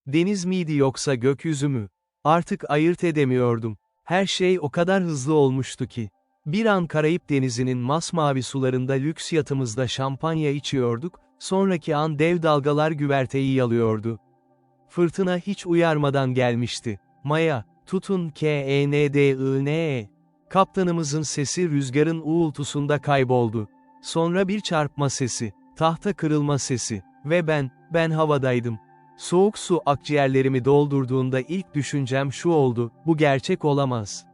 Deniz miydi yoksa gökyüzü mü? Artık ayırt edemiyordum. Her şey o kadar hızlı olmuştu ki. Bir an Karayip Denizi'nin masmavi sularında lüks yatımızda şampanya içiyorduk, sonraki an dev dalgalar güverteyi yalıyordu. Fırtına hiç uyarmadan gelmişti. Maya, tutun KENDINE. Kaptanımızın sesi rüzgarın uğultusunda kayboldu. Sonra bir çarpma sesi, tahta kırılma sesi ve ben havadaydım. Soğuk su akciğerlerimi doldurduğunda ilk düşüncem şu oldu, bu gerçek olamaz.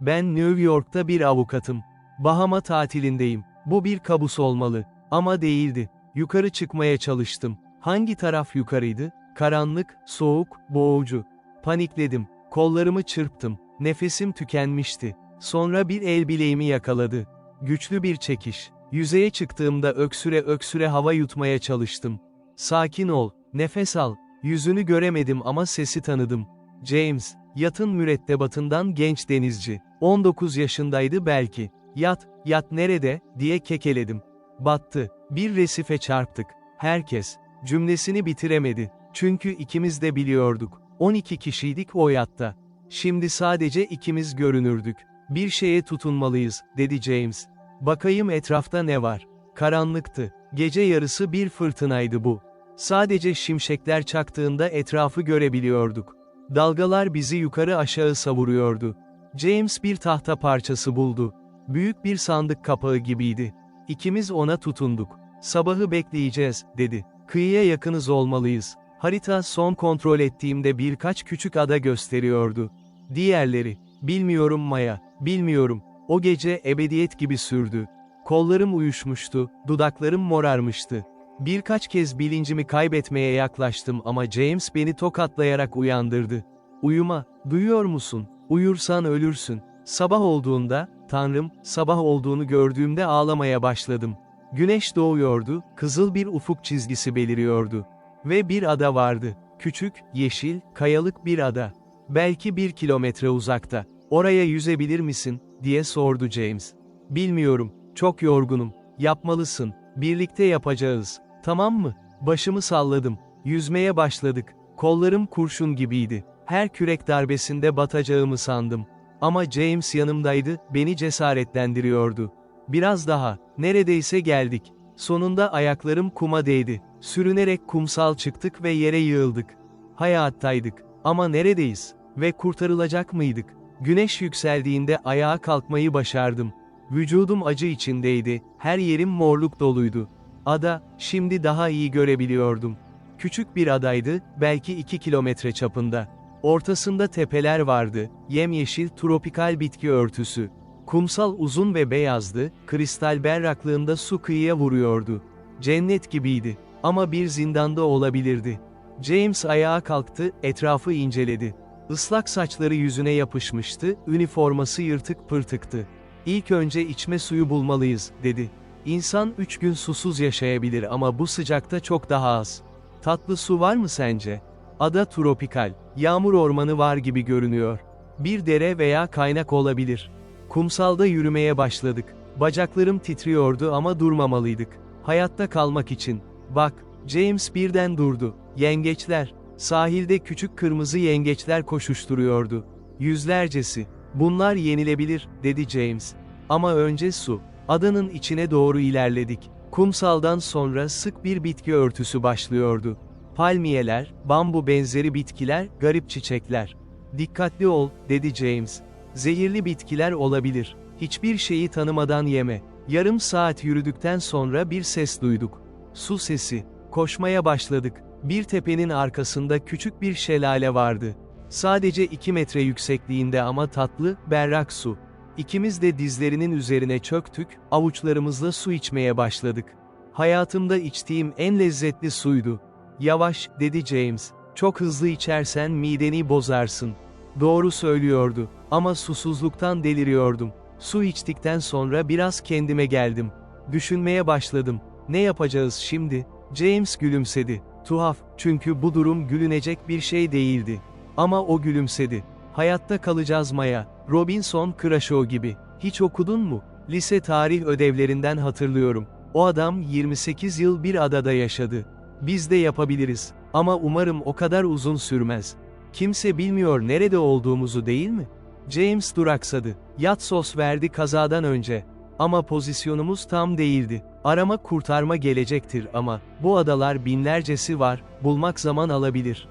Ben New York'ta bir avukatım. Bahama tatilindeyim. Bu bir kabus olmalı. Ama değildi. Yukarı çıkmaya çalıştım. Hangi taraf yukarıydı? Karanlık, soğuk, boğucu. Panikledim. Kollarımı çırptım. Nefesim tükenmişti. Sonra bir el bileğimi yakaladı. Güçlü bir çekiş. Yüzeye çıktığımda öksüre öksüre hava yutmaya çalıştım. Sakin ol, nefes al. Yüzünü göremedim ama sesi tanıdım. James, yatın mürettebatından genç denizci. 19 yaşındaydı belki. Yat nerede, diye kekeledim. Battı. Bir resife çarptık. Herkes. Cümlesini bitiremedi. Çünkü ikimiz de biliyorduk. 12 kişiydik o yatta. Şimdi sadece ikimiz görünürdük. Bir şeye tutunmalıyız, dedi James. Bakayım etrafta ne var. Karanlıktı. Gece yarısı bir fırtınaydı bu. Sadece şimşekler çaktığında etrafı görebiliyorduk. Dalgalar bizi yukarı aşağı savuruyordu. James bir tahta parçası buldu. Büyük bir sandık kapağı gibiydi. İkimiz ona tutunduk. Sabahı bekleyeceğiz, dedi. Kıyıya yakınız olmalıyız. Harita son kontrol ettiğimde birkaç küçük ada gösteriyordu. Diğerleri, bilmiyorum Maya, bilmiyorum. O gece ebediyet gibi sürdü. Kollarım uyuşmuştu, dudaklarım morarmıştı. Birkaç kez bilincimi kaybetmeye yaklaştım ama James beni tokatlayarak uyandırdı. Uyuma, duyuyor musun? Uyursan ölürsün. Sabah olduğunda, Tanrım, sabah olduğunu gördüğümde ağlamaya başladım. Güneş doğuyordu, kızıl bir ufuk çizgisi beliriyordu. Ve bir ada vardı. Küçük, yeşil, kayalık bir ada. Belki 1 kilometre uzakta. Oraya yüzebilir misin, diye sordu James. Bilmiyorum, çok yorgunum. Yapmalısın, birlikte yapacağız. Tamam mı? Başımı salladım. Yüzmeye başladık. Kollarım kurşun gibiydi. Her kürek darbesinde batacağımı sandım. Ama James yanımdaydı, beni cesaretlendiriyordu. Biraz daha, neredeyse geldik. Sonunda ayaklarım kuma değdi. Sürünerek kumsal çıktık ve yere yığıldık. Hayattaydık. Ama neredeyiz? Ve kurtarılacak mıydık? Güneş yükseldiğinde ayağa kalkmayı başardım. Vücudum acı içindeydi, her yerim morluk doluydu. Ada, şimdi daha iyi görebiliyordum. Küçük bir adaydı, belki 2 kilometre çapında. Ortasında tepeler vardı, yemyeşil tropikal bitki örtüsü. Kumsal uzun ve beyazdı, kristal berraklığında su kıyıya vuruyordu. Cennet gibiydi, ama bir zindanda olabilirdi. James ayağa kalktı, etrafı inceledi. Islak saçları yüzüne yapışmıştı, üniforması yırtık pırtıktı. İlk önce içme suyu bulmalıyız, dedi. İnsan 3 gün susuz yaşayabilir ama bu sıcakta çok daha az. Tatlı su var mı sence? Ada tropikal, yağmur ormanı var gibi görünüyor. Bir dere veya kaynak olabilir. Kumsalda yürümeye başladık. Bacaklarım titriyordu ama durmamalıydık. Hayatta kalmak için. Bak, James birden durdu. Yengeçler. Sahilde küçük kırmızı yengeçler koşuşturuyordu. Yüzlercesi. Bunlar yenilebilir, dedi James. Ama önce su. Adanın içine doğru ilerledik. Kumsaldan sonra sık bir bitki örtüsü başlıyordu. Palmiyeler, bambu benzeri bitkiler, garip çiçekler. Dikkatli ol, dedi James. Zehirli bitkiler olabilir. Hiçbir şeyi tanımadan yeme. Yarım saat yürüdükten sonra bir ses duyduk. Su sesi. Koşmaya başladık. Bir tepenin arkasında küçük bir şelale vardı. Sadece 2 metre yüksekliğinde ama tatlı, berrak su. İkimiz de dizlerinin üzerine çöktük, avuçlarımızla su içmeye başladık. Hayatımda içtiğim en lezzetli suydu. Yavaş, dedi James. Çok hızlı içersen mideni bozarsın. Doğru söylüyordu. Ama susuzluktan deliriyordum. Su içtikten sonra biraz kendime geldim. Düşünmeye başladım. Ne yapacağız şimdi? James gülümsedi. Tuhaf, çünkü bu durum gülünecek bir şey değildi. Ama o gülümsedi. Hayatta kalacağız Maya, Robinson Crusoe gibi. Hiç okudun mu? Lise tarih ödevlerinden hatırlıyorum. O adam 28 yıl bir adada yaşadı. Biz de yapabiliriz. Ama umarım o kadar uzun sürmez. Kimse bilmiyor nerede olduğumuzu, değil mi? James duraksadı. Yatsos verdi kazadan önce. Ama pozisyonumuz tam değildi. Arama kurtarma gelecektir ama, bu adalar binlercesi var, bulmak zaman alabilir.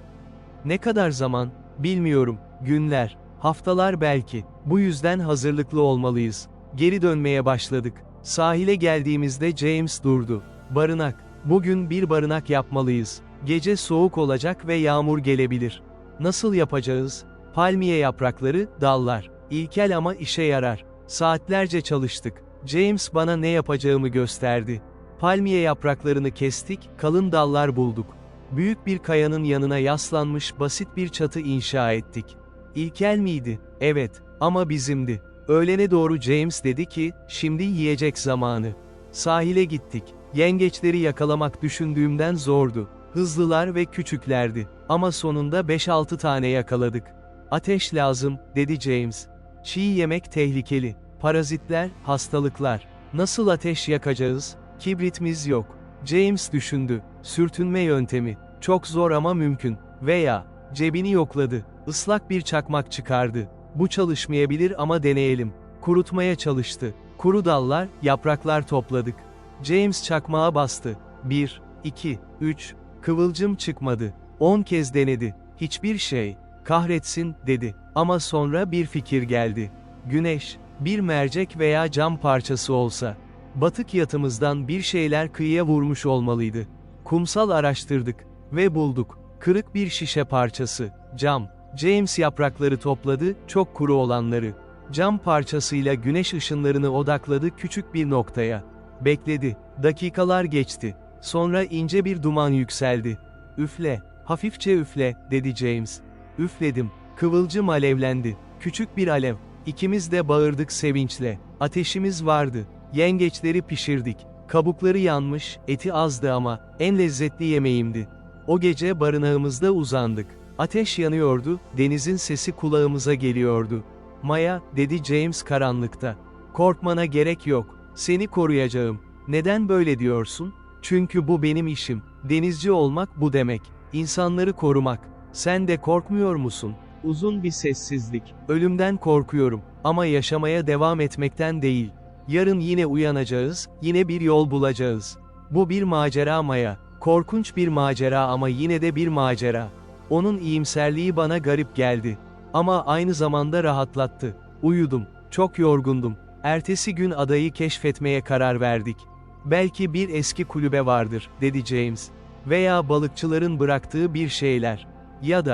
Ne kadar zaman? Bilmiyorum. Günler, haftalar belki. Bu yüzden hazırlıklı olmalıyız. Geri dönmeye başladık. Sahile geldiğimizde James durdu. Barınak. Bugün bir barınak yapmalıyız. Gece soğuk olacak ve yağmur gelebilir. Nasıl yapacağız? Palmiye yaprakları, dallar. İlkel ama işe yarar. Saatlerce çalıştık. James bana ne yapacağımı gösterdi. Palmiye yapraklarını kestik, kalın dallar bulduk. Büyük bir kayanın yanına yaslanmış basit bir çatı inşa ettik. İlkel miydi? Evet, ama bizimdi. Öğlene doğru James dedi ki, şimdi yiyecek zamanı. Sahile gittik. Yengeçleri yakalamak düşündüğümden zordu. Hızlılar ve küçüklerdi. Ama sonunda 5-6 tane yakaladık. Ateş lazım, dedi James. Çiğ yemek tehlikeli. Parazitler, hastalıklar. Nasıl ateş yakacağız? Kibritimiz yok. James düşündü. Sürtünme yöntemi. Çok zor ama mümkün. Veya, cebini yokladı. Islak bir çakmak çıkardı. Bu çalışmayabilir ama deneyelim. Kurutmaya çalıştı. Kuru dallar, yapraklar topladık. James çakmağa bastı. 1, 2, 3. Kıvılcım çıkmadı. 10 kez denedi. Hiçbir şey. Kahretsin, dedi. Ama sonra bir fikir geldi. Güneş, bir mercek veya cam parçası olsa. Batık yatımızdan bir şeyler kıyıya vurmuş olmalıydı. Kumsal araştırdık. Ve bulduk. Kırık bir şişe parçası. Cam. James yaprakları topladı, çok kuru olanları. Cam parçasıyla güneş ışınlarını odakladı küçük bir noktaya. Bekledi. Dakikalar geçti. Sonra ince bir duman yükseldi. Üfle, hafifçe üfle, dedi James. Üfledim. Kıvılcım alevlendi. Küçük bir alev. İkimiz de bağırdık sevinçle. Ateşimiz vardı. Yengeçleri pişirdik. Kabukları yanmış, eti azdı ama, en lezzetli yemeğimdi. O gece barınağımızda uzandık. Ateş yanıyordu, denizin sesi kulağımıza geliyordu. Maya, dedi James karanlıkta. Korkmana gerek yok. Seni koruyacağım. Neden böyle diyorsun? Çünkü bu benim işim. Denizci olmak bu demek. İnsanları korumak. Sen de korkmuyor musun? Uzun bir sessizlik. Ölümden korkuyorum. Ama yaşamaya devam etmekten değil. Yarın yine uyanacağız, yine bir yol bulacağız. Bu bir macera Maya. Korkunç bir macera ama yine de bir macera. Onun iyimserliği bana garip geldi. Ama aynı zamanda rahatlattı. Uyudum. Çok yorgundum. Ertesi gün adayı keşfetmeye karar verdik. Belki bir eski kulübe vardır, dedi James. Veya balıkçıların bıraktığı bir şeyler. Ya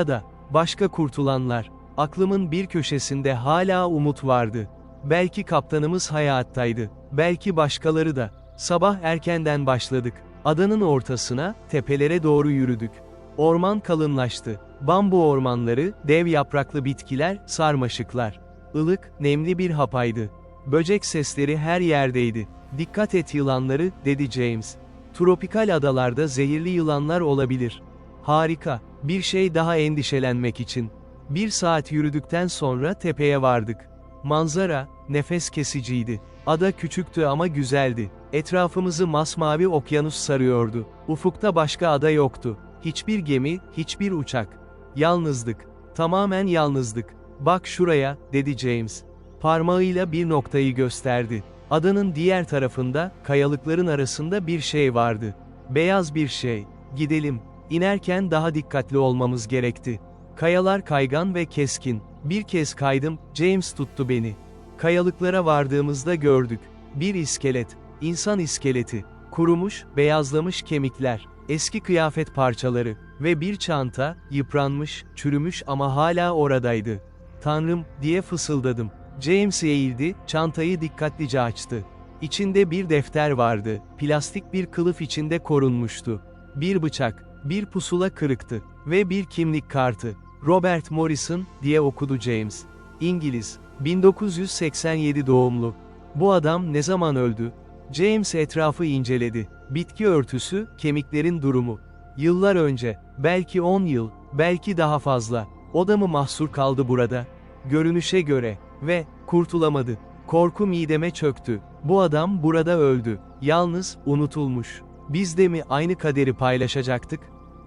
da, başka kurtulanlar. Aklımın bir köşesinde hala umut vardı. Belki kaptanımız hayattaydı. Belki başkaları da. Sabah erkenden başladık. Adanın ortasına, tepelere doğru yürüdük. Orman kalınlaştı. Bambu ormanları, dev yapraklı bitkiler, sarmaşıklar. Ilık, nemli bir hapaydı. Böcek sesleri her yerdeydi. Dikkat et yılanları, dedi James. Tropikal adalarda zehirli yılanlar olabilir. Harika, bir şey daha endişelenmek için. 1 saat yürüdükten sonra tepeye vardık. Manzara, nefes kesiciydi. Ada küçüktü ama güzeldi. Etrafımızı masmavi okyanus sarıyordu. Ufukta başka ada yoktu. Hiçbir gemi, hiçbir uçak. Yalnızdık. Tamamen yalnızdık. Bak şuraya, dedi James. Parmağıyla bir noktayı gösterdi. Adanın diğer tarafında, kayalıkların arasında bir şey vardı. Beyaz bir şey. Gidelim. İnerken daha dikkatli olmamız gerekti. Kayalar kaygan ve keskin. Bir kez kaydım, James tuttu beni. Kayalıklara vardığımızda gördük. Bir iskelet. İnsan iskeleti. Kurumuş, beyazlamış kemikler. Eski kıyafet parçaları. Ve bir çanta, yıpranmış, çürümüş ama hala oradaydı. Tanrım, diye fısıldadım. James eğildi, çantayı dikkatlice açtı. İçinde bir defter vardı, plastik bir kılıf içinde korunmuştu. Bir bıçak, bir pusula kırıktı ve bir kimlik kartı. Robert Morrison, diye okudu James. İngiliz, 1987 doğumlu. Bu adam ne zaman öldü? James etrafı inceledi. Bitki örtüsü, kemiklerin durumu. Yıllar önce, belki 10 yıl, belki daha fazla. O da mı mahsur kaldı burada? Görünüşe göre. Ve, kurtulamadı. Korku mideme çöktü. Bu adam burada öldü. Yalnız, unutulmuş. Biz de mi aynı kaderi paylaşacaktık?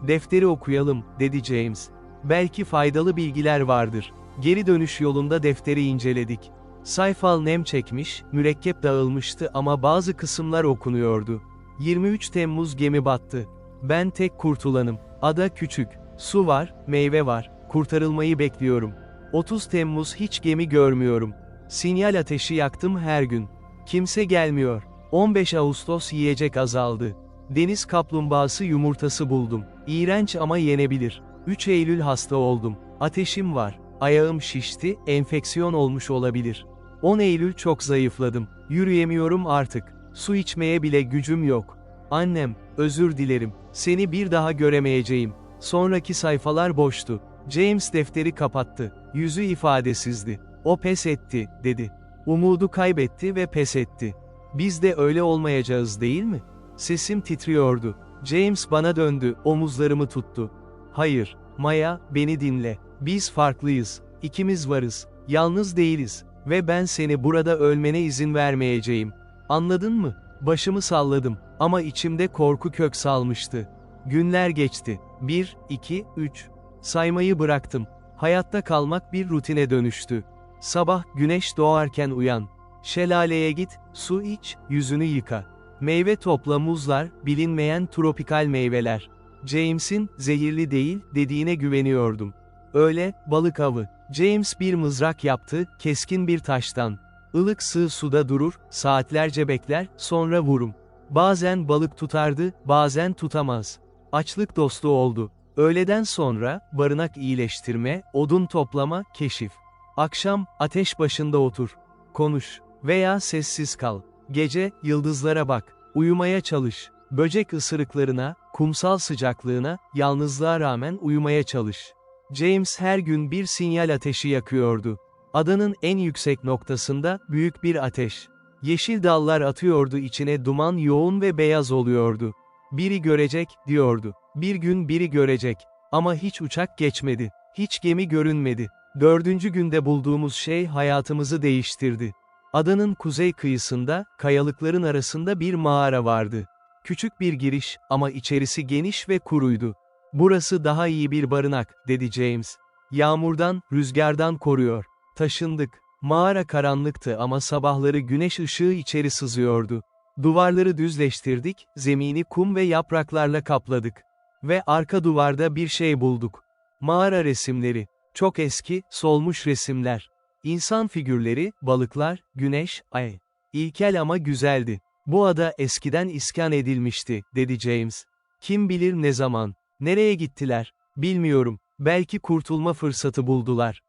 Defteri okuyalım, dedi James. Belki faydalı bilgiler vardır. Geri dönüş yolunda defteri inceledik. Sayfal nem çekmiş, mürekkep dağılmıştı ama bazı kısımlar okunuyordu. 23 Temmuz gemi battı. Ben tek kurtulanım. Ada küçük. Su var, meyve var. Kurtarılmayı bekliyorum. 30 Temmuz hiç gemi görmüyorum. Sinyal ateşi yaktım her gün. Kimse gelmiyor. 15 Ağustos yiyecek azaldı. Deniz kaplumbağası yumurtası buldum. İğrenç ama yenebilir. 3 Eylül hasta oldum. Ateşim var. Ayağım şişti, enfeksiyon olmuş olabilir. 10 Eylül çok zayıfladım. Yürüyemiyorum artık. Su içmeye bile gücüm yok. Annem, özür dilerim. Seni bir daha göremeyeceğim. Sonraki sayfalar boştu. James defteri kapattı. Yüzü ifadesizdi. O pes etti, dedi. Umudu kaybetti ve pes etti. Biz de öyle olmayacağız değil mi? Sesim titriyordu. James bana döndü, omuzlarımı tuttu. Hayır, Maya, beni dinle. Biz farklıyız. İkimiz varız. Yalnız değiliz. Ve ben seni burada ölmene izin vermeyeceğim. Anladın mı? Başımı salladım. Ama içimde korku kök salmıştı. Günler geçti. 1, 2, 3. Saymayı bıraktım. Hayatta kalmak bir rutine dönüştü. Sabah güneş doğarken uyan. Şelaleye git, su iç, yüzünü yıka. Meyve topla muzlar, bilinmeyen tropikal meyveler. James'in, zehirli değil, dediğine güveniyordum. Öyle, balık avı. James bir mızrak yaptı, keskin bir taştan. Ilık sığ suda durur, saatlerce bekler, sonra vurum. Bazen balık tutardı, bazen tutamaz. Açlık dostu oldu. Öğleden sonra, barınak iyileştirme, odun toplama, keşif. Akşam, ateş başında otur. Konuş. Veya sessiz kal. Gece, yıldızlara bak. Uyumaya çalış. Böcek ısırıklarına, kumsal sıcaklığına, yalnızlığa rağmen uyumaya çalış. James her gün bir sinyal ateşi yakıyordu. Adanın en yüksek noktasında, büyük bir ateş. Yeşil dallar atıyordu içine duman yoğun ve beyaz oluyordu. Biri görecek, diyordu. Bir gün biri görecek. Ama hiç uçak geçmedi. Hiç gemi görünmedi. 4. günde bulduğumuz şey hayatımızı değiştirdi. Adanın kuzey kıyısında, kayalıkların arasında bir mağara vardı. Küçük bir giriş, ama içerisi geniş ve kuruydu. Burası daha iyi bir barınak, dedi James. Yağmurdan, rüzgardan koruyor. Taşındık. Mağara karanlıktı ama sabahları güneş ışığı içeri sızıyordu. Duvarları düzleştirdik, zemini kum ve yapraklarla kapladık. Ve arka duvarda bir şey bulduk. Mağara resimleri. Çok eski, solmuş resimler. İnsan figürleri, balıklar, güneş, ay. İlkel ama güzeldi. Bu ada eskiden iskan edilmişti, dedi James. Kim bilir ne zaman. Nereye gittiler? Bilmiyorum. Belki kurtulma fırsatı buldular.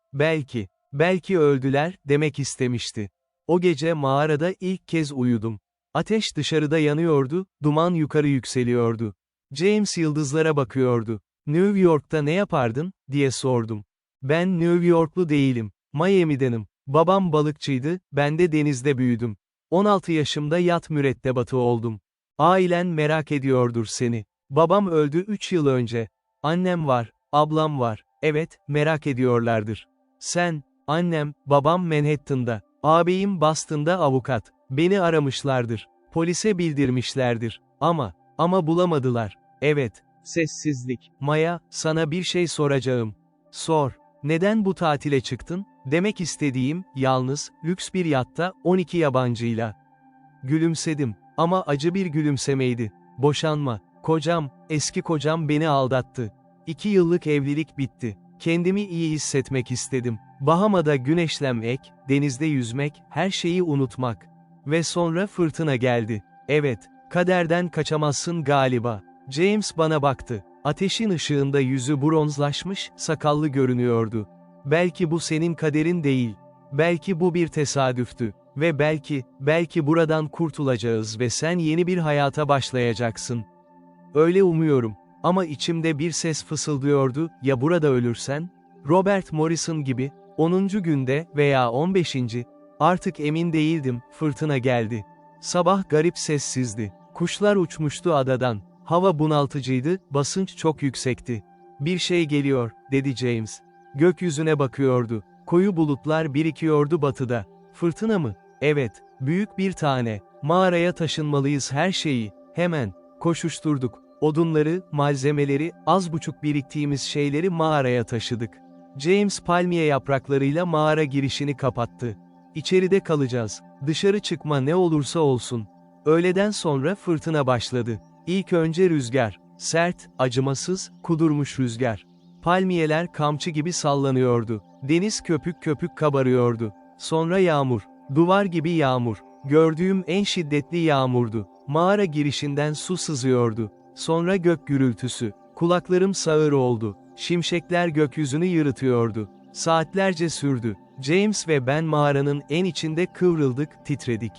Belki öldüler, demek istemişti. O gece mağarada ilk kez uyudum. Ateş dışarıda yanıyordu, duman yukarı yükseliyordu. James yıldızlara bakıyordu. New York'ta ne yapardın, diye sordum. Ben New Yorklu değilim. Miami'denim. Babam balıkçıydı, ben de denizde büyüdüm. 16 yaşımda yat mürettebatı oldum. Ailen merak ediyordur seni. Babam öldü 3 yıl önce. Annem var, ablam var. Evet, merak ediyorlardır. Sen, annem, babam Manhattan'da. Ağabeyim Boston'da avukat. Beni aramışlardır. Polise bildirmişlerdir. Ama bulamadılar. Evet. Sessizlik. Maya, sana bir şey soracağım. Sor. Neden bu tatile çıktın? Demek istediğim, yalnız, lüks bir yatta, 12 yabancıyla. Gülümsedim. Ama acı bir gülümsemeydi. Boşanma. Eski kocam beni aldattı. 2 yıllık evlilik bitti. Kendimi iyi hissetmek istedim. Bahama'da güneşlenmek, denizde yüzmek, her şeyi unutmak. Ve sonra fırtına geldi. Evet, kaderden kaçamazsın galiba. James bana baktı. Ateşin ışığında yüzü bronzlaşmış, sakallı görünüyordu. Belki bu senin kaderin değil. Belki bu bir tesadüftü. Ve belki buradan kurtulacağız ve sen yeni bir hayata başlayacaksın. Öyle umuyorum. Ama içimde bir ses fısıldıyordu, ya burada ölürsen? Robert Morrison gibi, 10. günde veya 15. Artık emin değildim, fırtına geldi. Sabah garip sessizdi. Kuşlar uçmuştu adadan. Hava bunaltıcıydı, basınç çok yüksekti. Bir şey geliyor, dedi James. Gökyüzüne bakıyordu. Koyu bulutlar birikiyordu batıda. Fırtına mı? Evet, büyük bir tane. Mağaraya taşınmalıyız her şeyi. Hemen. Koşuşturduk. Odunları, malzemeleri, az buçuk biriktiğimiz şeyleri mağaraya taşıdık. James palmiye yapraklarıyla mağara girişini kapattı. İçeride kalacağız. Dışarı çıkma ne olursa olsun. Öğleden sonra fırtına başladı. İlk önce rüzgar. Sert, acımasız, kudurmuş rüzgar. Palmiyeler kamçı gibi sallanıyordu. Deniz köpük köpük kabarıyordu. Sonra yağmur. Duvar gibi yağmur. Gördüğüm en şiddetli yağmurdu. Mağara girişinden su sızıyordu. Sonra gök gürültüsü. Kulaklarım sağır oldu. Şimşekler gökyüzünü yırtıyordu. Saatlerce sürdü. James ve ben mağaranın en içinde kıvrıldık, titredik.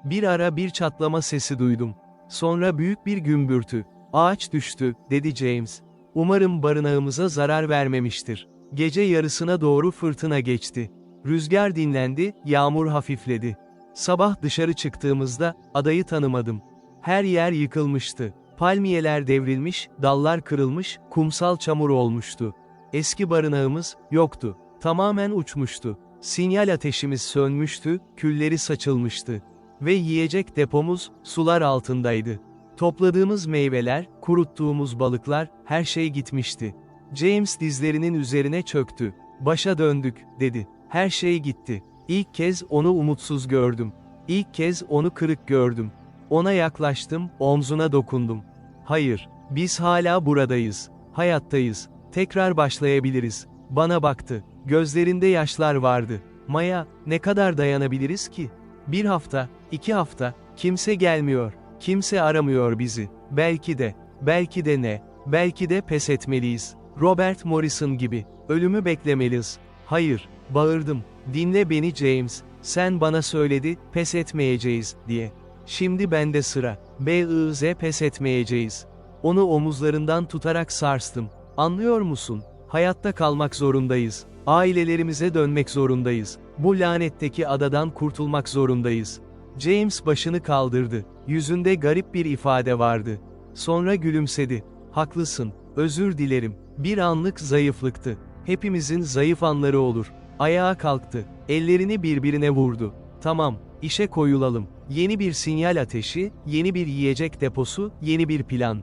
Bir ara bir çatlama sesi duydum. Sonra büyük bir gümbürtü. "Ağaç düştü," dedi James. "Umarım barınağımıza zarar vermemiştir." Gece yarısına doğru fırtına geçti. Rüzgar dinlendi, yağmur hafifledi. Sabah dışarı çıktığımızda, adayı tanımadım. Her yer yıkılmıştı. Palmiyeler devrilmiş, dallar kırılmış, kumsal çamur olmuştu. Eski barınağımız, yoktu. Tamamen uçmuştu. Sinyal ateşimiz sönmüştü, külleri saçılmıştı. Ve yiyecek depomuz, sular altındaydı. Topladığımız meyveler, kuruttuğumuz balıklar, her şey gitmişti. James dizlerinin üzerine çöktü. "Başa döndük," dedi. "Her şey gitti. İlk kez onu umutsuz gördüm. İlk kez onu kırık gördüm. Ona yaklaştım, omzuna dokundum. Hayır, biz hala buradayız. Hayattayız. Tekrar başlayabiliriz." Bana baktı. Gözlerinde yaşlar vardı. "Maya, ne kadar dayanabiliriz ki? 1 hafta, 2 hafta, kimse gelmiyor. Kimse aramıyor bizi. Belki de ne? Belki de pes etmeliyiz. Robert Morrison gibi. Ölümü beklemeliyiz." "Hayır," bağırdım. "Dinle beni James. Sen bana söyledi, pes etmeyeceğiz, diye. Şimdi bende sıra. Biz pes etmeyeceğiz." Onu omuzlarından tutarak sarstım. "Anlıyor musun? Hayatta kalmak zorundayız. Ailelerimize dönmek zorundayız. Bu lanetteki adadan kurtulmak zorundayız." James başını kaldırdı. Yüzünde garip bir ifade vardı. Sonra gülümsedi. "Haklısın, özür dilerim." Bir anlık zayıflıktı. Hepimizin zayıf anları olur. Ayağa kalktı. Ellerini birbirine vurdu. "Tamam, işe koyulalım. Yeni bir sinyal ateşi, yeni bir yiyecek deposu, yeni bir plan."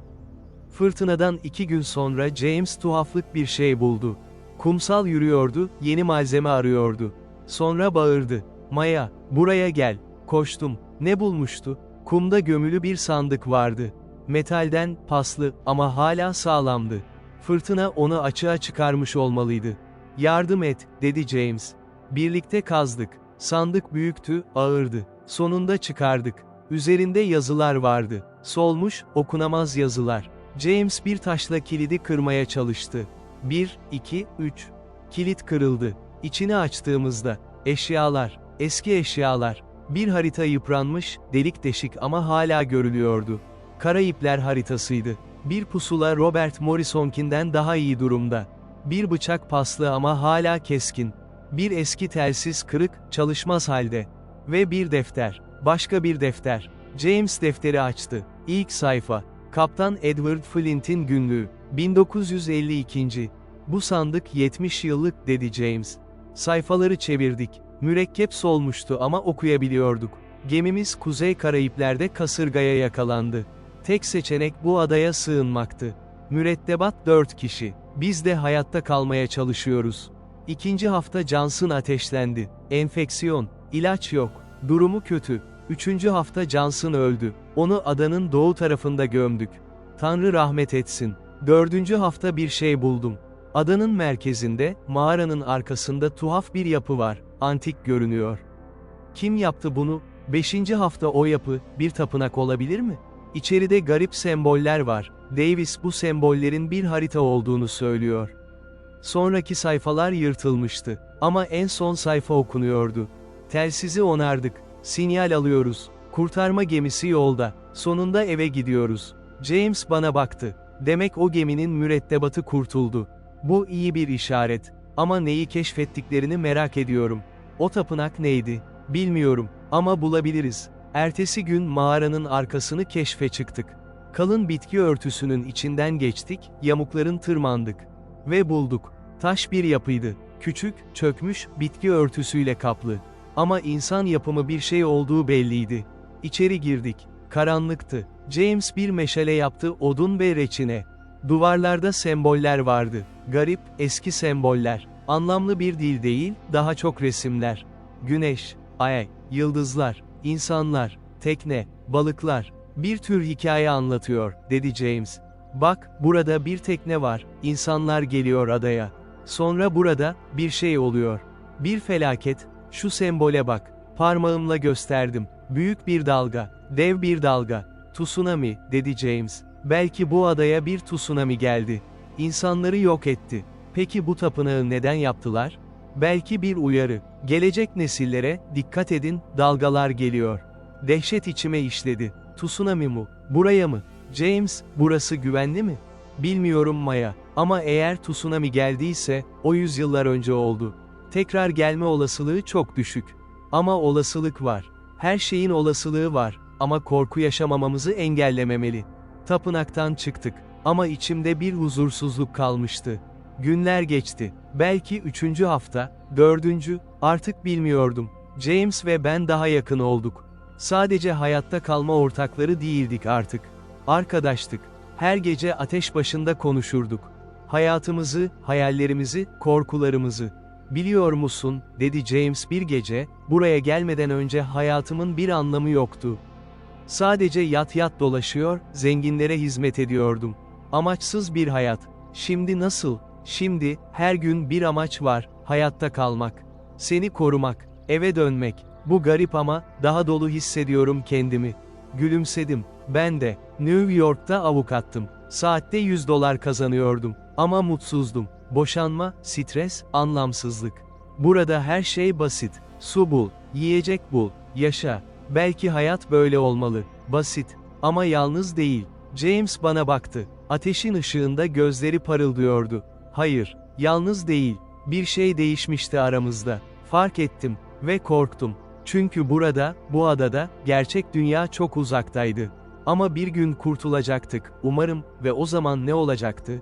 Fırtınadan 2 gün sonra James tuhaflık bir şey buldu. Kumsal yürüyordu, yeni malzeme arıyordu. Sonra bağırdı. "Maya, buraya gel." Koştum. Ne bulmuştu? Kumda gömülü bir sandık vardı. Metalden, paslı ama hala sağlamdı. Fırtına onu açığa çıkarmış olmalıydı. "Yardım et," dedi James. Birlikte kazdık. Sandık büyüktü, ağırdı. Sonunda çıkardık. Üzerinde yazılar vardı. Solmuş, okunamaz yazılar. James bir taşla kilidi kırmaya çalıştı. 1, 2, 3. Kilit kırıldı. İçini açtığımızda, eşyalar, eski eşyalar. Bir harita yıpranmış, delik deşik ama hala görülüyordu. Karayipler haritasıydı. Bir pusula Robert Morrison'kinden daha iyi durumda. Bir bıçak paslı ama hala keskin. Bir eski telsiz kırık, çalışmaz halde. Ve bir defter. Başka bir defter. James defteri açtı. İlk sayfa. Kaptan Edward Flint'in günlüğü. 1952. "Bu sandık 70 yıllık," dedi James. Sayfaları çevirdik. Mürekkep solmuştu ama okuyabiliyorduk. "Gemimiz Kuzey Karayipler'de kasırgaya yakalandı. Tek seçenek bu adaya sığınmaktı. Mürettebat 4 kişi. Biz de hayatta kalmaya çalışıyoruz. 2. hafta Johnson ateşlendi. Enfeksiyon. İlaç yok. Durumu kötü. 3. hafta Johnson öldü. Onu adanın doğu tarafında gömdük. Tanrı rahmet etsin. 4. hafta bir şey buldum. Adanın merkezinde, mağaranın arkasında tuhaf bir yapı var. Antik görünüyor. Kim yaptı bunu? 5. hafta o yapı, bir tapınak olabilir mi? İçeride garip semboller var. Davis bu sembollerin bir harita olduğunu söylüyor. Sonraki sayfalar yırtılmıştı. Ama en son sayfa okunuyordu. Telsizi onardık. Sinyal alıyoruz. Kurtarma gemisi yolda. Sonunda eve gidiyoruz." James bana baktı. "Demek o geminin mürettebatı kurtuldu. Bu iyi bir işaret. Ama neyi keşfettiklerini merak ediyorum. O tapınak neydi? Bilmiyorum. Ama bulabiliriz." Ertesi gün mağaranın arkasını keşfe çıktık. Kalın bitki örtüsünün içinden geçtik, yamukların tırmandık. Ve bulduk. Taş bir yapıydı. Küçük, çökmüş, bitki örtüsüyle kaplı. Ama insan yapımı bir şey olduğu belliydi. İçeri girdik. Karanlıktı. James bir meşale yaptı, odun ve reçine. Duvarlarda semboller vardı. Garip, eski semboller. Anlamlı bir dil değil, daha çok resimler. Güneş, ay, yıldızlar, insanlar, tekne, balıklar. Bir tür hikaye anlatıyor, dedi James. Bak, burada bir tekne var, insanlar geliyor adaya. Sonra burada, bir şey oluyor. Bir felaket, şu sembole bak. Parmağımla gösterdim. Büyük bir dalga, dev bir dalga. Tsunami, dedi James. Belki bu adaya bir tsunami geldi. İnsanları yok etti. Peki bu tapınağı neden yaptılar? Belki bir uyarı. Gelecek nesillere, dikkat edin, dalgalar geliyor. Dehşet içime işledi. Tsunami mu? Buraya mı? James, burası güvenli mi? Bilmiyorum Maya. Ama eğer tsunami geldiyse, o yüzyıllar önce oldu. Tekrar gelme olasılığı çok düşük. Ama olasılık var. Her şeyin olasılığı var. Ama korku yaşamamamızı engellememeli. Tapınaktan çıktık. Ama içimde bir huzursuzluk kalmıştı. Günler geçti. Belki 3. hafta, 4. Artık bilmiyordum. James ve ben daha yakın olduk. Sadece hayatta kalma ortakları değildik artık. Arkadaştık. Her gece ateş başında konuşurduk. Hayatımızı, hayallerimizi, korkularımızı. Biliyor musun, dedi James bir gece, buraya gelmeden önce hayatımın bir anlamı yoktu. Sadece yat yat dolaşıyor, zenginlere hizmet ediyordum. Amaçsız bir hayat. Şimdi nasıl? Şimdi, her gün bir amaç var, hayatta kalmak. Seni korumak, eve dönmek. Bu garip ama, daha dolu hissediyorum kendimi. Gülümsedim. Ben de, New York'ta avukattım. Saatte $100 kazanıyordum. Ama mutsuzdum. Boşanma, stres, anlamsızlık. Burada her şey basit. Su bul, yiyecek bul, yaşa. Belki hayat böyle olmalı. Basit. Ama yalnız değil. James bana baktı. Ateşin ışığında gözleri parıldıyordu. Hayır, yalnız değil. Bir şey değişmişti aramızda. Fark ettim ve korktum. Çünkü burada, bu adada, gerçek dünya çok uzaktaydı. Ama bir gün kurtulacaktık, umarım, ve o zaman ne olacaktı?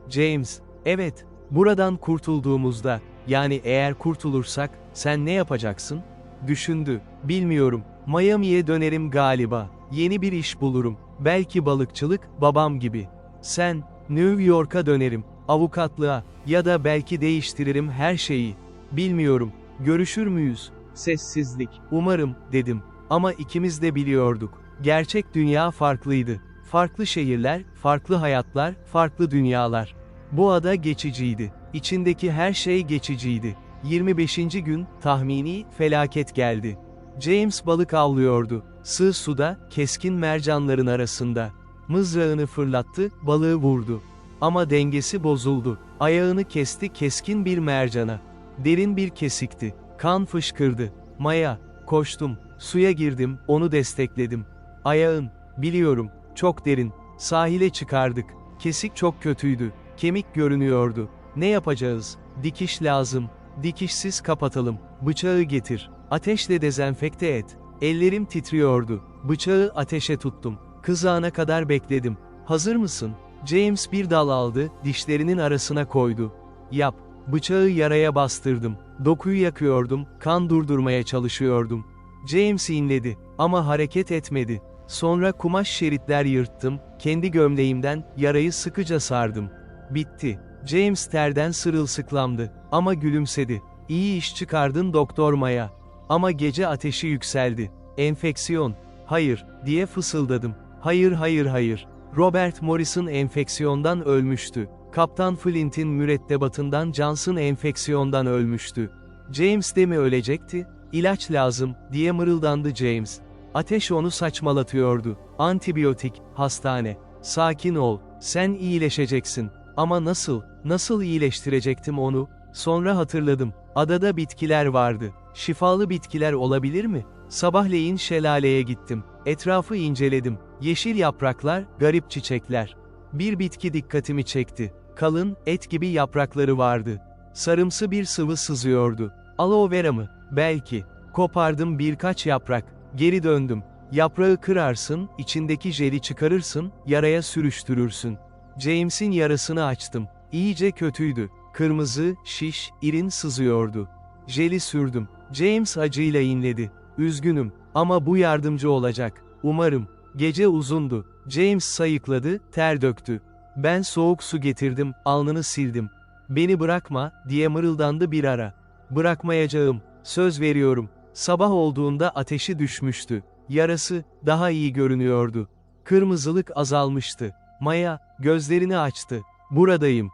James, evet, buradan kurtulduğumuzda, yani eğer kurtulursak, sen ne yapacaksın? Düşündü, bilmiyorum, Miami'ye dönerim galiba, yeni bir iş bulurum, belki balıkçılık, babam gibi. Sen, New York'a dönerim, avukatlığa, ya da belki değiştiririm her şeyi. Bilmiyorum, görüşür müyüz? Sessizlik. Umarım, dedim. Ama ikimiz de biliyorduk. Gerçek dünya farklıydı. Farklı şehirler, farklı hayatlar, farklı dünyalar. Bu ada geçiciydi. İçindeki her şey geçiciydi. 25. gün, tahmini, felaket geldi. James balık avlıyordu. Sığ suda, keskin mercanların arasında. Mızrağını fırlattı, balığı vurdu. Ama dengesi bozuldu. Ayağını kesti keskin bir mercana. Derin bir kesikti. Kan fışkırdı. Maya, koştum. Suya girdim, onu destekledim. Ayağın, biliyorum, çok derin. Sahile çıkardık. Kesik çok kötüydü. Kemik görünüyordu. Ne yapacağız? Dikiş lazım. Dikişsiz kapatalım. Bıçağı getir. Ateşle dezenfekte et. Ellerim titriyordu. Bıçağı ateşe tuttum. Kızağına kadar bekledim. Hazır mısın? James bir dal aldı, dişlerinin arasına koydu. Yap. Bıçağı yaraya bastırdım. Dokuyu yakıyordum, kan durdurmaya çalışıyordum. James inledi. Ama hareket etmedi. Sonra kumaş şeritler yırttım, kendi gömleğimden, yarayı sıkıca sardım. Bitti. James terden sırılsıklamdı. Ama gülümsedi. İyi iş çıkardın Doktor Maya. Ama gece ateşi yükseldi. Enfeksiyon. Hayır, diye fısıldadım. Hayır hayır hayır. Robert Morrison enfeksiyondan ölmüştü. Kaptan Flint'in mürettebatından Johnson enfeksiyondan ölmüştü. James de mi ölecekti? İlaç lazım, diye mırıldandı James. Ateş onu saçmalatıyordu. Antibiyotik, hastane. Sakin ol, sen iyileşeceksin. Ama nasıl, nasıl iyileştirecektim onu? Sonra hatırladım. Adada bitkiler vardı. Şifalı bitkiler olabilir mi? Sabahleyin şelaleye gittim. Etrafı inceledim. Yeşil yapraklar, garip çiçekler. Bir bitki dikkatimi çekti. Kalın, et gibi yaprakları vardı. Sarımsı bir sıvı sızıyordu. Aloe vera mı? Belki. Kopardım birkaç yaprak. Geri döndüm. Yaprağı kırarsın, içindeki jeli çıkarırsın, yaraya sürüştürürsün. James'in yarasını açtım. İyice kötüydü. Kırmızı, şiş, irin sızıyordu. Jeli sürdüm. James acıyla inledi. Üzgünüm, ama bu yardımcı olacak. Umarım. Gece uzundu. James sayıkladı, ter döktü. Ben soğuk su getirdim, alnını sildim. Beni bırakma, diye mırıldandı bir ara. Bırakmayacağım, söz veriyorum. Sabah olduğunda ateşi düşmüştü. Yarası, daha iyi görünüyordu. Kırmızılık azalmıştı. Maya, gözlerini açtı. Buradayım.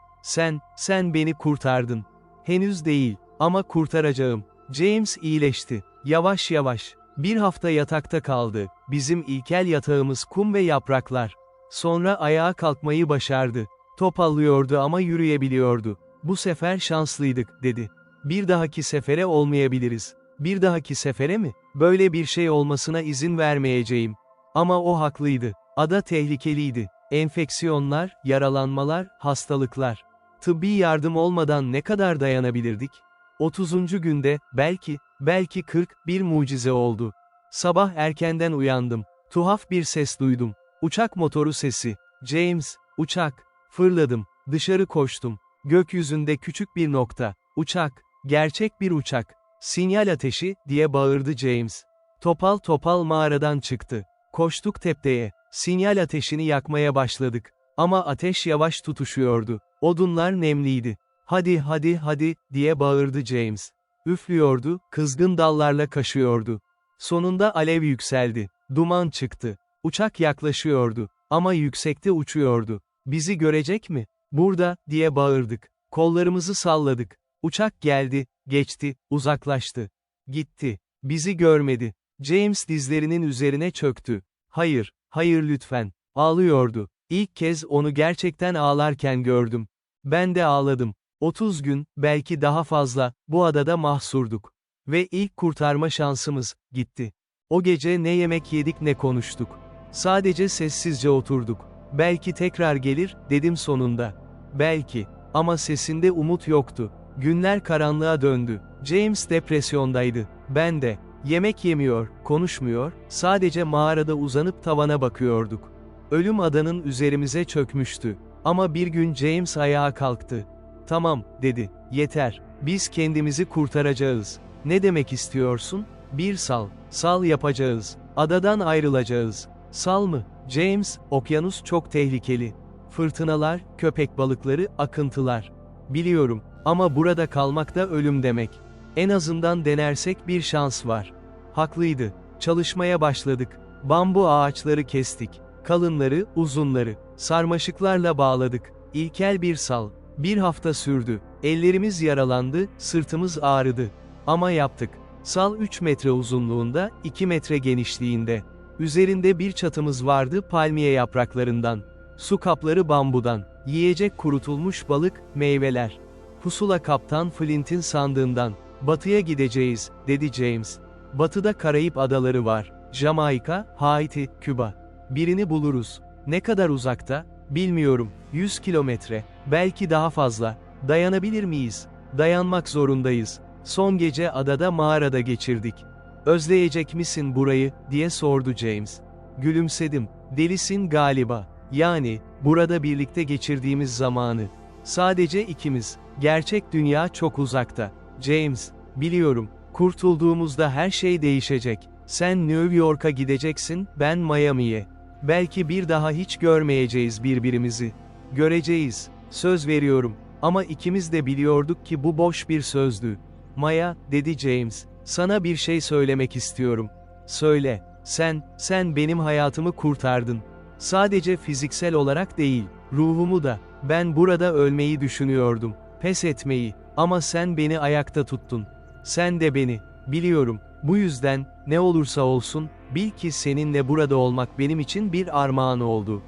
Sen beni kurtardın. Henüz değil, ama kurtaracağım. James iyileşti. Yavaş yavaş. Bir hafta yatakta kaldı. Bizim ilkel yatağımız kum ve yapraklar. Sonra ayağa kalkmayı başardı. Topallıyordu ama yürüyebiliyordu. Bu sefer şanslıydık, dedi. Bir dahaki sefere olmayabiliriz. Bir dahaki sefere mi? Böyle bir şey olmasına izin vermeyeceğim. Ama o haklıydı. Ada tehlikeliydi. Enfeksiyonlar, yaralanmalar, hastalıklar. Tıbbi yardım olmadan ne kadar dayanabilirdik? 30. günde, belki 40, bir mucize oldu. Sabah erkenden uyandım. Tuhaf bir ses duydum. Uçak motoru sesi. James, uçak. Fırladım. Dışarı koştum. Gökyüzünde küçük bir nokta. Uçak. Gerçek bir uçak. Sinyal ateşi, diye bağırdı James. Topal topal mağaradan çıktı. Koştuk tepeye. Sinyal ateşini yakmaya başladık. Ama ateş yavaş tutuşuyordu. Odunlar nemliydi. Hadi, diye bağırdı James. Üflüyordu, kızgın dallarla kaşıyordu. Sonunda alev yükseldi. Duman çıktı. Uçak yaklaşıyordu. Ama yüksekte uçuyordu. Bizi görecek mi? Burada, diye bağırdık. Kollarımızı salladık. Uçak geldi, geçti, uzaklaştı. Gitti. Bizi görmedi. James dizlerinin üzerine çöktü. Hayır, lütfen. Ağlıyordu. İlk kez onu gerçekten ağlarken gördüm. Ben de ağladım. 30 gün, belki daha fazla, bu adada mahsurduk. Ve ilk kurtarma şansımız, gitti. O gece ne yemek yedik ne konuştuk. Sadece sessizce oturduk. Belki tekrar gelir, dedim sonunda. Belki. Ama sesinde umut yoktu. Günler karanlığa döndü. James depresyondaydı. Ben de. Yemek yemiyor, konuşmuyor, sadece mağarada uzanıp tavana bakıyorduk. Ölüm adanın üzerimize çökmüştü. Ama bir gün James ayağa kalktı. Tamam, dedi. Yeter. Biz kendimizi kurtaracağız. Ne demek istiyorsun? Bir sal. Sal yapacağız. Adadan ayrılacağız. Sal mı? James, okyanus çok tehlikeli. Fırtınalar, köpek balıkları, akıntılar. Biliyorum. Ama burada kalmak da ölüm demek. En azından denersek bir şans var. Haklıydı. Çalışmaya başladık. Bambu ağaçları kestik. Kalınları, uzunları, sarmaşıklarla bağladık. İlkel bir sal. Bir hafta sürdü. Ellerimiz yaralandı, sırtımız ağrıdı. Ama yaptık. Sal 3 metre uzunluğunda, 2 metre genişliğinde. Üzerinde bir çatımız vardı palmiye yapraklarından. Su kapları bambudan. Yiyecek kurutulmuş balık, meyveler. Pusula kaptan Flint'in sandığından. Batıya gideceğiz, dedi James. Batıda Karayip adaları var. Jamaika, Haiti, Küba. Birini buluruz. Ne kadar uzakta? Bilmiyorum. 100 kilometre. Belki daha fazla. Dayanabilir miyiz? Dayanmak zorundayız. Son gece adada mağarada geçirdik. Özleyecek misin burayı, diye sordu James. Gülümsedim. Delisin galiba. Yani, burada birlikte geçirdiğimiz zamanı. Sadece ikimiz. Gerçek dünya çok uzakta. James, biliyorum. Kurtulduğumuzda her şey değişecek. Sen New York'a gideceksin, ben Miami'ye. Belki bir daha hiç görmeyeceğiz birbirimizi. Göreceğiz. Söz veriyorum. Ama ikimiz de biliyorduk ki bu boş bir sözdü. Maya, dedi James. Sana bir şey söylemek istiyorum. Söyle. Sen benim hayatımı kurtardın. Sadece fiziksel olarak değil, ruhumu da. Ben burada ölmeyi düşünüyordum. Pes etmeyi. Ama sen beni ayakta tuttun. Sen de beni. Biliyorum. Bu yüzden, ne olursa olsun, bil ki seninle burada olmak benim için bir armağan oldu.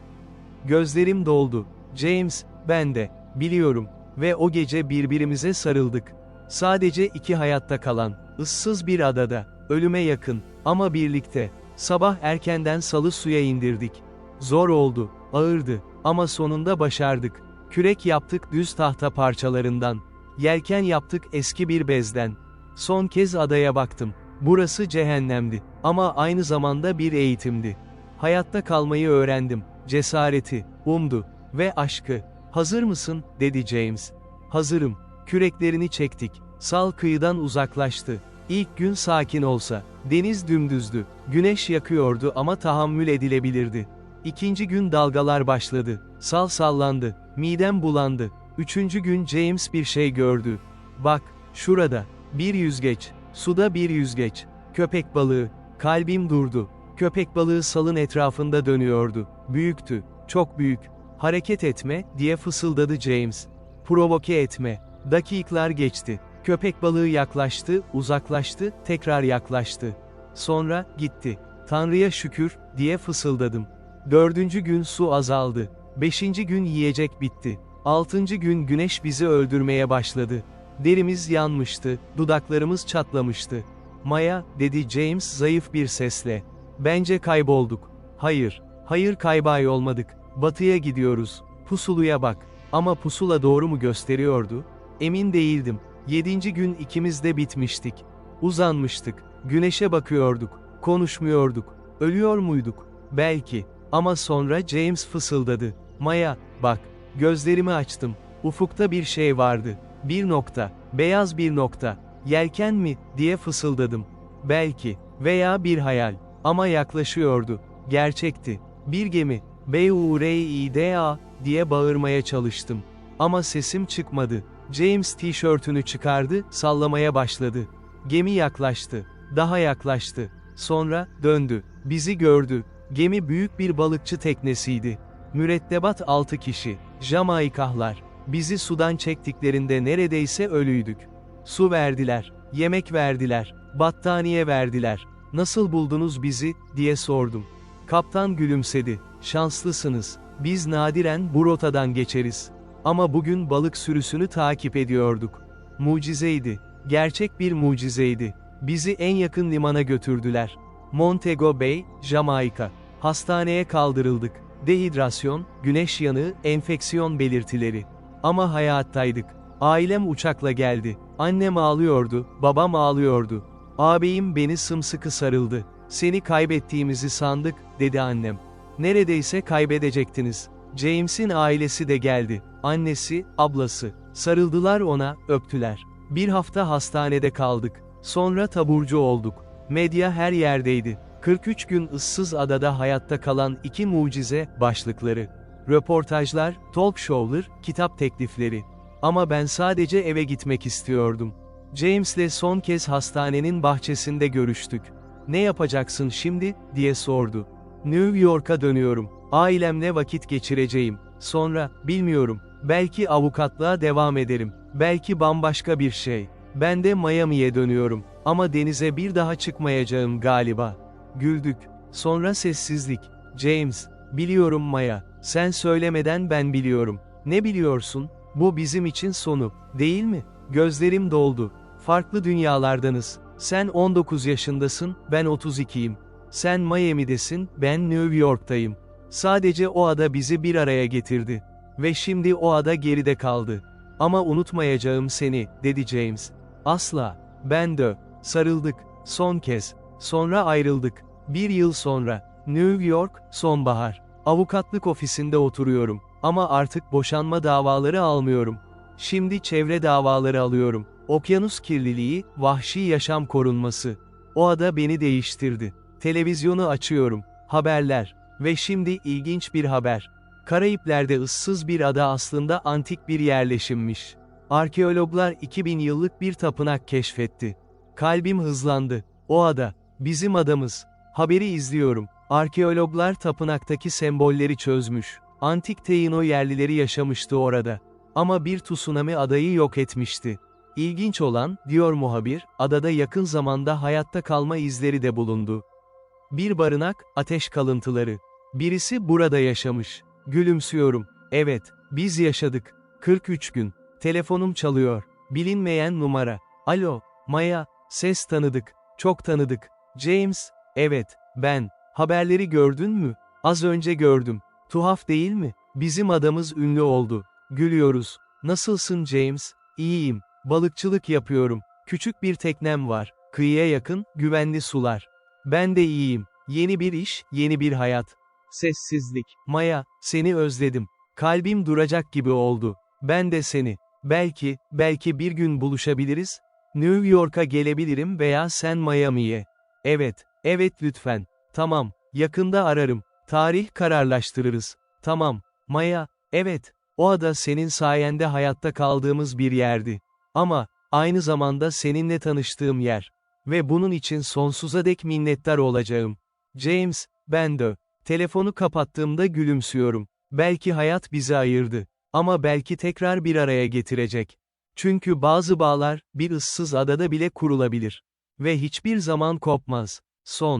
Gözlerim doldu. James, ben de. Biliyorum. Ve o gece birbirimize sarıldık. Sadece iki hayatta kalan, ıssız bir adada, ölüme yakın, ama birlikte. Sabah erkenden salı suya indirdik. Zor oldu, ağırdı, ama sonunda başardık. Kürek yaptık düz tahta parçalarından. Yelken yaptık eski bir bezden. Son kez adaya baktım. Burası cehennemdi, ama aynı zamanda bir eğitimdi. Hayatta kalmayı öğrendim, cesareti, umdu ve aşkı. Hazır mısın, dedi James. Hazırım. Küreklerini çektik. Sal kıyıdan uzaklaştı. İlk gün sakin olsa, deniz dümdüzdü, güneş yakıyordu ama tahammül edilebilirdi. İkinci gün dalgalar başladı, sallandı, midem bulandı. Üçüncü gün James bir şey gördü. Bak, şurada, bir yüzgeç, suda bir yüzgeç, köpek balığı, kalbim durdu. Köpek balığı salın etrafında dönüyordu, büyüktü, çok büyük. Hareket etme, diye fısıldadı James. Provoke etme. Dakikalar geçti. Köpek balığı yaklaştı, uzaklaştı, tekrar yaklaştı. Sonra, gitti. Tanrı'ya şükür, diye fısıldadım. Dördüncü gün su azaldı. Beşinci gün yiyecek bitti. Altıncı gün güneş bizi öldürmeye başladı. Derimiz yanmıştı, dudaklarımız çatlamıştı. Maya, dedi James zayıf bir sesle. Bence kaybolduk. Hayır, hayır kaybolmadık. Batıya gidiyoruz. Pusuluya bak. Ama pusula doğru mu gösteriyordu? Emin değildim. Yedinci gün ikimiz de bitmiştik. Uzanmıştık. Güneşe bakıyorduk. Konuşmuyorduk. Ölüyor muyduk? Belki. Ama sonra James fısıldadı. Maya, bak. Gözlerimi açtım. Ufukta bir şey vardı. Bir nokta. Beyaz bir nokta. Yelken mi, diye fısıldadım. Belki. Veya bir hayal. Ama yaklaşıyordu. Gerçekti. Bir gemi. B-U-R-I-D-A, diye bağırmaya çalıştım. Ama sesim çıkmadı. James tişörtünü çıkardı, sallamaya başladı. Gemi yaklaştı. Daha yaklaştı. Sonra, döndü. Bizi gördü. Gemi büyük bir balıkçı teknesiydi. Mürettebat 6 kişi. Jamaikahlar. Bizi sudan çektiklerinde neredeyse ölüydük. Su verdiler. Yemek verdiler. Battaniye verdiler. Nasıl buldunuz bizi, diye sordum. Kaptan gülümsedi. Şanslısınız. Biz nadiren bu rotadan geçeriz. Ama bugün balık sürüsünü takip ediyorduk. Mucizeydi. Gerçek bir mucizeydi. Bizi en yakın limana götürdüler. Montego Bay, Jamaika. Hastaneye kaldırıldık. Dehidrasyon, güneş yanığı, enfeksiyon belirtileri. Ama hayattaydık. Ailem uçakla geldi. Annem ağlıyordu, babam ağlıyordu. Ağabeyim beni sımsıkı sarıldı. Seni kaybettiğimizi sandık, dedi annem. Neredeyse kaybedecektiniz. James'in ailesi de geldi. Annesi, ablası. Sarıldılar ona, öptüler. Bir hafta hastanede kaldık. Sonra taburcu olduk. Medya her yerdeydi. 43 gün ıssız adada hayatta kalan 2 mucize başlıkları. Röportajlar, talk show'lar, kitap teklifleri. Ama ben sadece eve gitmek istiyordum. James'le son kez hastanenin bahçesinde görüştük. Ne yapacaksın şimdi, diye sordu. New York'a dönüyorum. Ailemle vakit geçireceğim. Sonra, bilmiyorum. Belki avukatlığa devam ederim. Belki bambaşka bir şey. Ben de Miami'ye dönüyorum. Ama denize bir daha çıkmayacağım galiba. Güldük. Sonra sessizlik. James, biliyorum Maya. Sen söylemeden ben biliyorum. Ne biliyorsun? Bu bizim için sonu, değil mi? Gözlerim doldu. Farklı dünyalardanız. Sen 19 yaşındasın, ben 32'yim. Sen Miami'desin, ben New York'tayım. Sadece o ada bizi bir araya getirdi. Ve şimdi o ada geride kaldı. Ama unutmayacağım seni, dedi James. Asla. Ben de. Sarıldık. Son kez. Sonra ayrıldık. 1 yıl sonra. New York, sonbahar. Avukatlık ofisinde oturuyorum. Ama artık boşanma davaları almıyorum. Şimdi çevre davaları alıyorum. Okyanus kirliliği, vahşi yaşam korunması. O ada beni değiştirdi. Televizyonu açıyorum. Haberler. Ve şimdi ilginç bir haber. Karayipler'de ıssız bir ada aslında antik bir yerleşimmiş. Arkeologlar 2000 yıllık bir tapınak keşfetti. Kalbim hızlandı. O ada. Bizim adamız. Haberi izliyorum. Arkeologlar tapınaktaki sembolleri çözmüş. Antik Taino yerlileri yaşamıştı orada. Ama bir tsunami adayı yok etmişti. İlginç olan, diyor muhabir, adada yakın zamanda hayatta kalma izleri de bulundu. Bir barınak, ateş kalıntıları. Birisi burada yaşamış. Gülümsüyorum. Evet, biz yaşadık. 43 gün. Telefonum çalıyor. Bilinmeyen numara. Alo, Maya, ses tanıdık. Çok tanıdık. James, evet, ben. Haberleri gördün mü? Az önce gördüm. Tuhaf değil mi? Bizim adamız ünlü oldu. Gülüyoruz. Nasılsın James? İyiyim. Balıkçılık yapıyorum. Küçük bir teknem var. Kıyıya yakın, güvenli sular. Ben de iyiyim. Yeni bir iş, yeni bir hayat. Sessizlik. Maya, seni özledim. Kalbim duracak gibi oldu. Ben de seni. Belki bir gün buluşabiliriz. New York'a gelebilirim veya sen Miami'ye. Evet, evet lütfen. Tamam, yakında ararım. Tarih kararlaştırırız. Tamam, Maya, evet, o ada senin sayende hayatta kaldığımız bir yerdi. Ama, aynı zamanda seninle tanıştığım yer. Ve bunun için sonsuza dek minnettar olacağım. James, ben de. Telefonu kapattığımda gülümsüyorum. Belki hayat bizi ayırdı. Ama belki tekrar bir araya getirecek. Çünkü bazı bağlar, bir ıssız adada bile kurulabilir. Ve hiçbir zaman kopmaz. Son.